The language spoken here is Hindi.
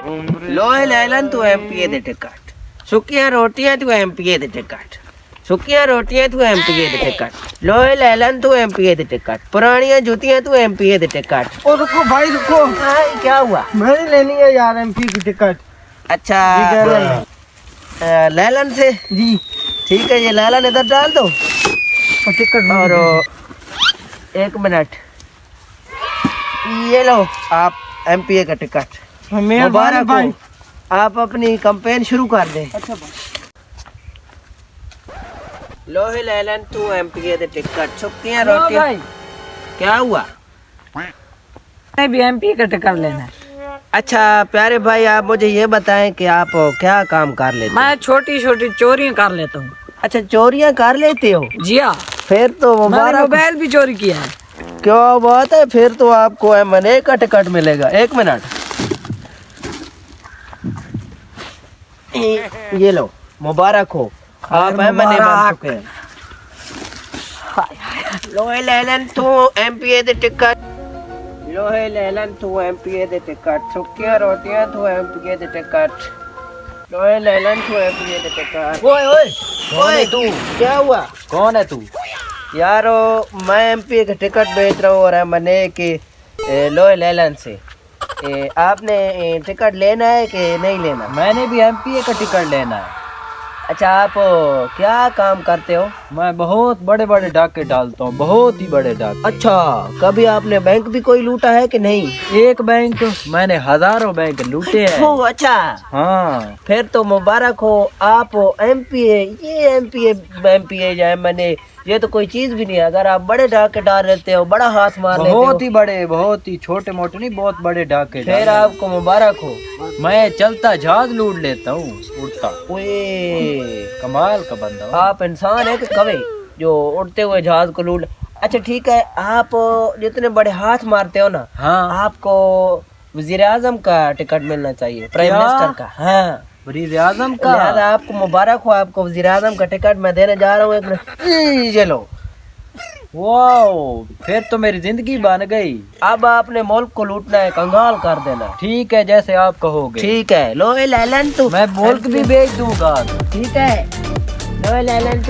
ਲੋਏ ਲੈ ਲੈਣ ਤੂੰ ਐਮਪੀਏ ਦੇ ਟਿਕਟ, ਸੁੱਕੀਆਂ ਰੋਟੀਆਂ ਤੂੰ ਐਮਪੀਏ ਦੇ ਟਿਕਟ, ਸੁੱਕੀਆਂ ਰੋਟੀਆਂ ਤੂੰ ਐਮਪੀਏ ਦੇ ਟਿਕਟ, ਲੋਏ ਲੈ ਲੈਣ ਤੂੰ एमपीए ਦੇ ਟਿਕट, पुरानियां जूतियां तू एमपीए ਦੇ ਟਿਕਟ। ओ रुको भाई रुको, क्या हुआ? मैंने लेनी है यार एमपी की टिकट। अच्छा लैलन से जी ठीक है, ये लैलन इधर डाल दो और टिकट और 1 मिनट ये लो आप एमपीए का टिकट, मुबारक भाई। हो, आप अपनी कैंपेन शुरू कर दें। अच्छा भाई। लोहे लैलन तू एमपीए दे टिकट, सुक्कियां रोटियां। भाई क्या हुआ? मैं भी एमपी का टिकट लेना है। अच्छा प्यारे भाई, आप मुझे ये बताएं कि आप क्या काम कर लेते मैं छोटी छोटी चोरियां कर लेता हूँ। अच्छा चोरियां कर लेते हो? जी हाँ, फिर तो मैंने मुबारक। मोबाइल भी चोरी किया है। क्या बात है, फिर तो आपको M&A का टिकट मिलेगा। 1 मिनट ये लो, मुबारक हो, आप M&A बन चुके हैं। लोहे लैलन तू एमपीए दे टिकट, लोहे लैलन तू एमपीए दे टिकट, सुक्कियां रोटियां तू एमपीए दे टिकट, लोहे लैलन तू एमपीए दे टिकट। ओए ओए, कौन है तू? क्या हुआ? कौन है तू? यारो मैं एमपीए का टिकट बेच रहा हूँ और M&A के लोहे लैलन से। आपने टिकट लेना है कि नहीं लेना? मैंने भी एमपीए का टिकट लेना है। अच्छा आप क्या काम करते हो? मैं बहुत बड़े बड़े डाके डालता हूँ, बहुत ही बड़े डाके। अच्छा कभी आपने बैंक भी कोई लूटा है कि नहीं? एक बैंक, मैंने हजारों बैंक लूटे हैं। ओह अच्छा, हाँ फिर तो मुबारक हो, आप एमपीए, ये एमपीए या M&A ये तो कोई चीज भी नहीं है। अगर आप बड़े डाके डाल लेते हो, बड़ा हाथ मार लेते हो, बहुत ही बड़े, बहुत ही छोटे मोटे नहीं, बहुत बड़े डाके फिर डाले। आपको मुबारक हो। मैं चलता जहाज लूट लेता हूँ, उड़ता। ओए कमाल का बंदा हूँ। आप इंसान है कि कवे जो उड़ते हुए जहाज को लूट। अच्छा ठीक है, आप जितने बड़े हाथ मारते हो ना, हाँ आपको वजीर आजम का टिकट मिलना चाहिए, प्राइम क्या? मिनिस्टर का। हाँ वजीर आजम का। लिहाजा आपको मुबारक हो, आपको वजीर आजम का टिकट मैं देने जा रहा हूँ। एक मिनट ये लो। वाओ, फिर तो मेरी जिंदगी बन गई। अब आपने मुल्क को लूटना है, कंगाल कर देना। ठीक है, जैसे आप कहोगे। ठीक है, लो लैलन तू, मैं मुल्क भी बेच दूंगा। ठीक है, लो लैलन तू।